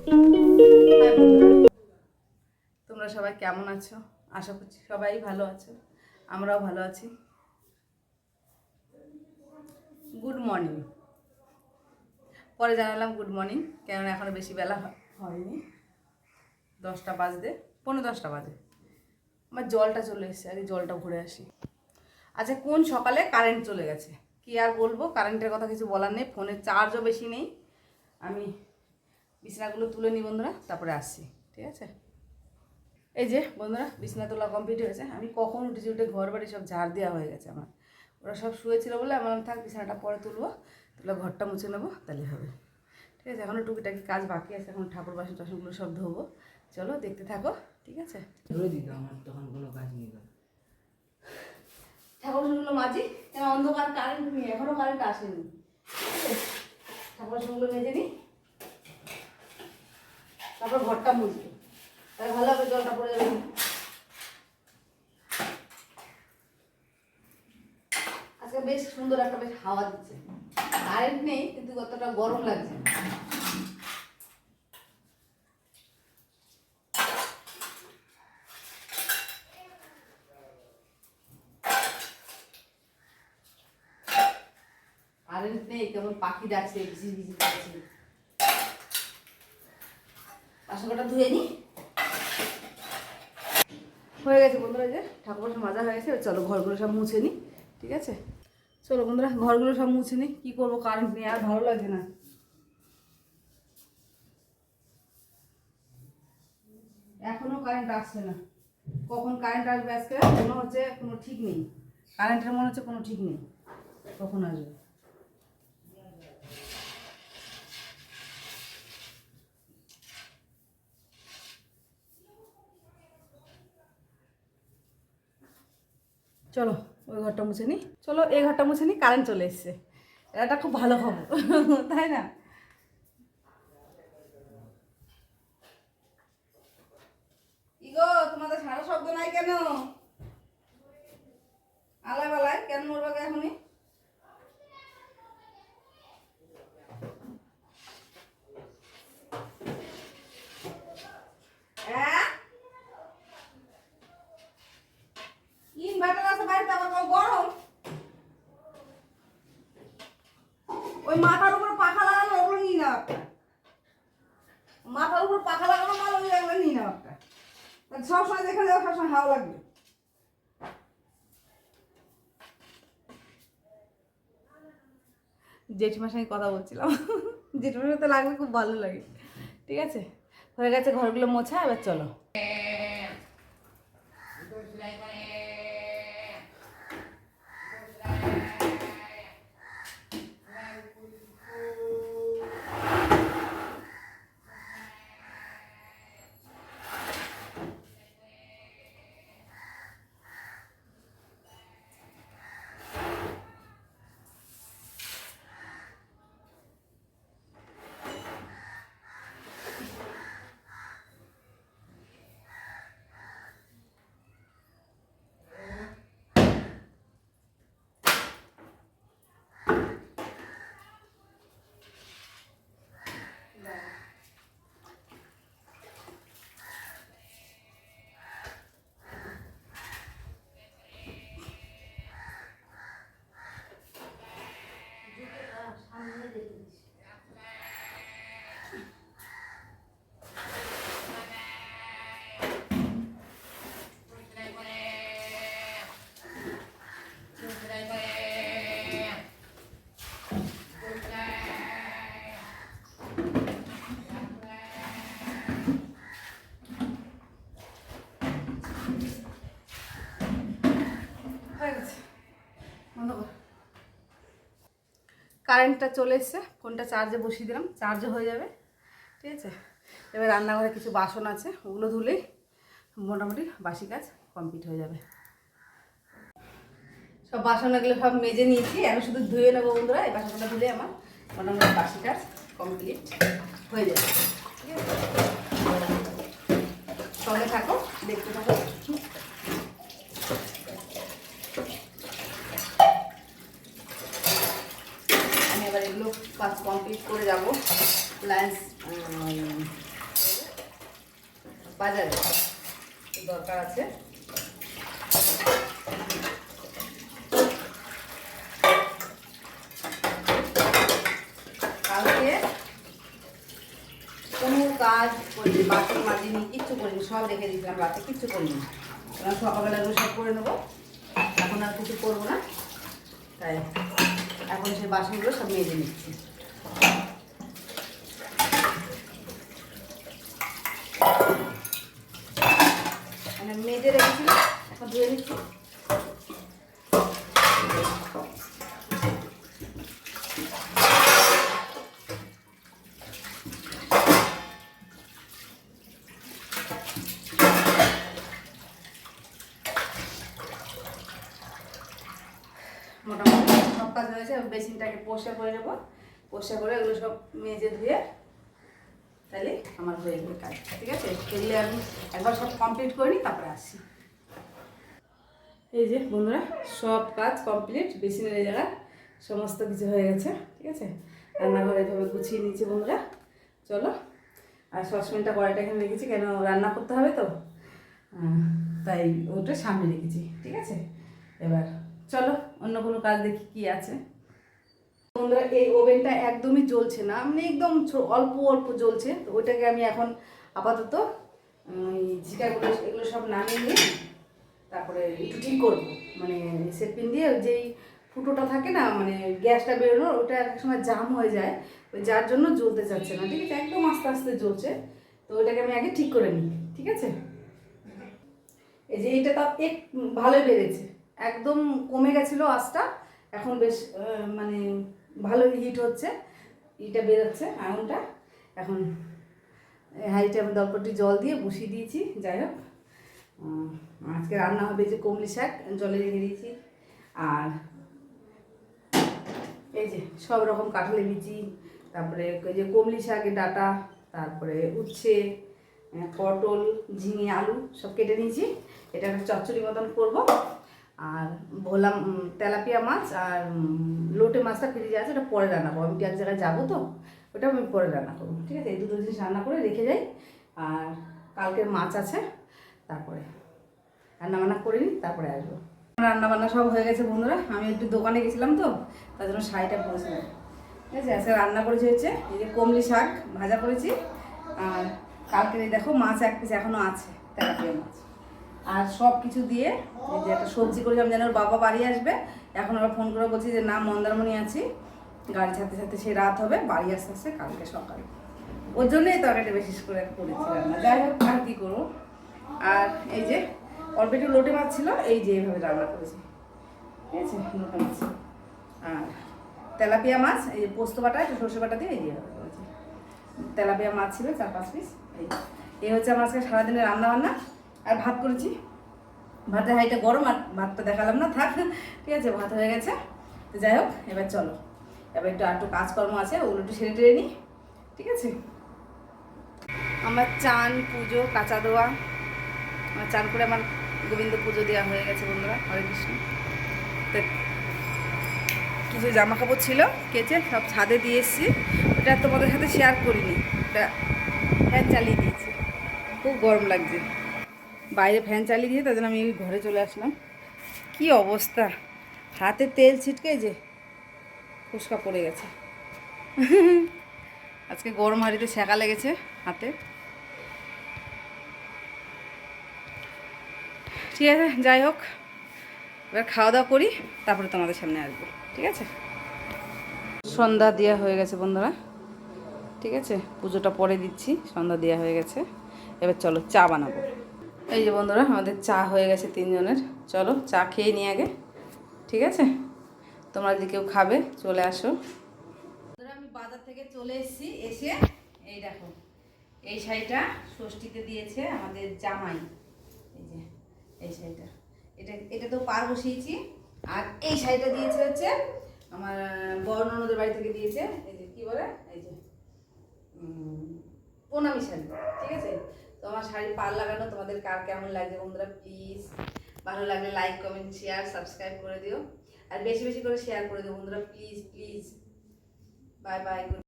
High বন্ধুরা, তোমরা সবাই কেমন আছো? আশা করছি সবাই ভালো আছো, আমরাও ভালো আছি। Good morning. পরে জানালাম গুড মর্নিং, কেননা এখনো বেশি বেলা হয়নি। 10টা বাজতে 10:45 বাজে। আমার জলটা চলে এসেছে, আগে জলটা ভরে আসি। আচ্ছা, কোন সকালে কারেন্ট চলে গেছে, কি আর বলবো, কারেন্টের কথা কিছু বলার নেই। ফোনের চার্জও বেশি নেই। আমি বিছানাগুলো তুলে নিই বন্ধুরা, তারপরে আসছি, ঠিক আছে? এই যে বন্ধুরা, বিছানা তোলা কমপ্লিট হয়েছে। আমি কখন উঠেছি, উঠে ঘর বাড়ি সব ঝাড় দেওয়া হয়ে গেছে আমার। ওরা সব শুয়েছিল বলে আমার থাক, বিছানাটা পরে তুলবো, তুলে ঘরটা মুছে নেবো, তাহলে হবে। ঠিক আছে, এখনও টুকিটাকি কাজ বাকি আছে। এখন ঠাকুর বাসন টাসনগুলো সব ধোবো। চলো দেখতে থাকো, ঠিক আছে? ধরে দিত আমার তখন কোনো কাজ নেই। ঠাকুর বাসনগুলো মাঝি, কেন অন্ধকার, কারেন্ট নেই, এখনও কারেন্ট আসেনি। ঠিক আছে, ঠাকুর বাসনগুলো মেজে নিই, তারপর ঘরটা মুছবো, তাহলে ভালো হবে, জলটা পড়ে যাবে। আজকে বেশ সুন্দর একটা বেশ হাওয়া দিচ্ছে। কারেন্ট নেই, কিন্তু কতটা গরম লাগছে। কারেন্ট নেই, কেমন পাখি ডাকছে, ভিজি ভিজি করছে। বাসন কটা ধুয়ে নি, হয়ে গেছে বন্ধুরা। যে ঠাকুর মাজা হয়ে গেছে, চলো ঘরগুলো সব মুছে নি, ঠিক আছে? চলো বন্ধুরা, ঘরগুলো সব মুছে নি। কি করবো, কারেন্ট নেই, আর ভালো লাগছে না। এখনো কারেন্ট আসছে না। কখন কারেন্ট আসবে আজকে মনে হচ্ছে কোনো ঠিক নেই। কারেন্টের মনে হচ্ছে কোনো ঠিক নেই, কখন আসবে। চলো ওই ঘরটা মুছে নি, চলো এই ঘরটা মুছে নি। কারেন্ট চলে এসছে, এটা খুব ভালো খবর, তাই না? ইগো, তোমাদের সারা শব্দ নাই কেন? আলাই বালাই কেন মরবাকে এখনই? ইনভার্টার আছে বাড়িতে, আবার গরম। ওই মাথার উপর পাখা লাগানো, ওগুলো নিয়ে নাও একটা। মাথার উপর পাখা লাগানো মাল, ওই এগুলো নিয়ে নাও একটা। সবসময় যেখানে যাও সবসময় হাওয়া লাগবে। জেঠিমার সঙ্গে কথা বলছিলাম, জেঠিমার সাথে লাগবে, খুব ভালো লাগে। ঠিক আছে, হয়ে গেছে ঘরগুলো মোছা, এবার চলো। কারেন্টটা চলে এসছে, ফোনটা চার্জে বসিয়ে দিলাম, চার্জও হয়ে যাবে। ঠিক আছে, এবার রান্নাঘরে কিছু বাসন আছে, ওগুলো ধুলেই মোটামুটি বাসি কাজ কমপ্লিট হয়ে যাবে। সব বাসন এগুলো সব মেজে নিয়েছি, আমি শুধু ধুয়ে নেবো বন্ধুরা। এই বাসনটা ধুলে আমার মোটামুটি বাসি কাজ কমপ্লিট হয়ে যাবে। ঠিক আছে, সঙ্গে থাকো, দেখতে থাকো। আমি এবার এগুলো কাজ কমপ্লিট করে যাবো, লাঞ্চ বাজারে দরকার আছে। কালকে কোনো কাজ করিনি, বাসন মাজিনি, কিচ্ছু করিনি, সব রেখে দিয়েছিলাম রাতে, কিচ্ছু করিনি। সকালবেলাগুলো সব করে নেবো, এখন আর কিছু করবো না। তাই এখন সেই বাসনগুলো সব মেজে নিচ্ছি। মানে মেজে রেখেছিলাম, এখন ধুয়ে নিচ্ছি। মোটামুটি সব কাজ হয়েছে। বেসিনটাকে পরিষ্কার করে নেবো, পরিষ্কার করে এগুলো সব মেজে ধুয়ে তাহলে আমার হয়ে যাবে কাজ। ঠিক আছে, এগুলো আমি একবার সব কমপ্লিট করে নিই, তারপরে আসি। এই যে বন্ধুরা, সব কাজ কমপ্লিট, বেসিনের এই জায়গা সমস্ত কিছু হয়ে গেছে। ঠিক আছে, রান্নাঘরে এভাবে গুছিয়ে নিচ্ছি বন্ধুরা। চলো, আর সসপ্যানটা কড়াইটা এখানে রেখেছি, কেন রান্না করতে হবে তো, তাই ওটা সামনে রেখেছি। ঠিক আছে, এবার চলো অন্য কোনো কাজ দেখি কি আছে। বন্ধুরা, এই ওভেনটা একদমই জ্বলছে না, মানে একদম অল্প অল্প জ্বলছে। তো ওইটাকে আমি এখন আপাতত ঝিকাগুলো এগুলো সব নামিয়ে নিয়ে তারপরে একটু ঠিক করবো। মানে সেপিন দিয়ে যেই ফুটোটা থাকে না, মানে গ্যাসটা বেরোনোর, ওটা এক সময় জাম হয়ে যায়, যার জন্য জ্বলতে চাচ্ছে না। ঠিক আছে, একদম আস্তে আস্তে জ্বলছে। তো ওইটাকে আমি আগে ঠিক করে নিই। ঠিক আছে, এই যে এইটা তাপ এক ভালোই বেড়েছে, একদম কমে গেছিলো আঁচটা, এখন বেশ মানে ভালোই হিট হচ্ছে, ইটা বেরোচ্ছে আগুনটা। এখন হাঁড়িটা আমি দরপটি জল দিয়ে বসিয়ে দিয়েছি। যাই হোক, আজকে রান্না হবে যে কমলি শাক জলে রেখে দিয়েছি, আর এই যে সব রকম কাঁঠালি বিচি, তারপরে ওই যে কমলি শাকের ডাঁটা, তারপরে উচ্ছে, পটল, ঝিঙে, আলু সব কেটে নিয়েছি। এটা একটা চচ্চড়ি মতন করবো। আর ভোলা তেলাপিয়া মাছ আর লোটে মাছটা ফ্রিজে আছে, ওটা পরে রান্না করবো। আমি এক জায়গায় যাবো তো, ওটা আমি পরে রান্না করবো। ঠিক আছে, এই দুটো জিনিস রান্না করে রেখে যাই। আর কালকের মাছ আছে, তারপরে রান্নাবান্না করে নিই, তারপরে আসবো। রান্নাবান্না সব হয়ে গেছে বন্ধুরা। আমি একটু দোকানে গেছিলাম তো, তার জন্য শাড়িটা পরেছিলাম। ঠিক আছে, আজকে রান্না করেছি হচ্ছে এই যে কমলি শাক ভাজা করেছি, আর কালকের এই দেখো মাছ এক পিস এখনও আছে, তেলাপিয়া মাছ। আর সব কিছু দিয়ে এই যে একটা সবজি করেছিলাম, যেন ওর বাবা বাড়ি আসবে। এখন আবার ফোন করে বলছি যে না, মন্দারমণি আছি, গাড়ি ছাড়তে ছাড়তে সে রাত হবে, বাড়ি আসতে আসতে কালকে সকালে। ওর জন্যই তরকারিটা বিশেষ করে করেছিলাম না। যাই হোক, আর কী করবো। আর এই যে অল্প একটু লোটে মাছ ছিল, এই যে এইভাবে রান্না করেছি। ঠিক আছে, লোটে মাছ আর তেলাপিয়া মাছ, এই যে পোস্ত বাটা, একটু সর্ষে বাটা দিয়ে এই যে করেছি। তেলাপিয়া মাছ ছিল 4-5 পিস। এই হচ্ছে আমার আজকে সারাদিনের রান্না বান্না। আর ভাত করেছি, ভাতের হাঁড়িটা গরম, আর ভাতটা দেখালাম না, থাক। ঠিক আছে, ভাত হয়ে গেছে। তো যাই হোক, এবার চলো, এবার একটু কাজকর্ম আছে, ওগুলো একটু সেরে টেরে নিই। ঠিক আছে, আমার চান পুজো কাঁচা দেওয়া, আমার চান করে আমার গোবিন্দ পুজো দেওয়া হয়ে গেছে বন্ধুরা। হরে কৃষ্ণ। তো কিছু জামা কাপড় ছিল কেচে সব ছাদে দিয়ে এসেছি, ওটা তোমাদের সাথে শেয়ার করিনি। ওটা ফ্যান চালিয়ে দিয়েছি, খুব গরম লাগছে, বাইরে ফ্যান চালিয়ে দিয়ে, তার জন্য আমি ঘরে চলে আসলাম। কি অবস্থা, হাতে তেল ছিটকে যে ফুসকা পড়ে গেছে। আজকে গরম হাঁড়িতে সেঁকা লেগেছে হাতে। ঠিক আছে, যাই হোক, এবার খাওয়া দাওয়া করি, তারপরে তোমাদের সামনে আসবো। ঠিক আছে, সন্ধ্যা দেওয়া হয়ে গেছে বন্ধুরা। ঠিক আছে, পুজোটা পরে দিচ্ছি, সন্ধ্যা দেওয়া হয়ে গেছে। এবার চলো চা বানাবো। এই যে বন্ধুরা, আমাদের চা হয়ে গেছে 3 জনের। চলো চা খেয়ে নিই আগে। ঠিক আছে, তোমরা যদি কেউ খাবে চলে আসো। বন্ধুরা, আমি বাজার থেকে চলে এসেছি, এসে এই দেখো, এই শাড়িটা ষষ্ঠীতে দিয়েছে আমাদের জামাই। এই যে এই শাড়িটা, এটা তো পার বসিয়েছি। আর এই শাড়িটা দিয়েছে হচ্ছে আমার বড় ননদের বাড়ি থেকে দিয়েছে। এই যে কি বলে, এই যে প্রণামী শাড়ি। ঠিক আছে, তো আমার শাড়ি পার লাগানো তোমাদের কার কেমন লাগছে বন্ধুরা, প্লিজ ভালো লাগলে লাইক কমেন্ট শেয়ার সাবস্ক্রাইব করে দিও, আর বেশি বেশি করে শেয়ার করে দিও বন্ধুরা, প্লিজ প্লিজ। Bye bye.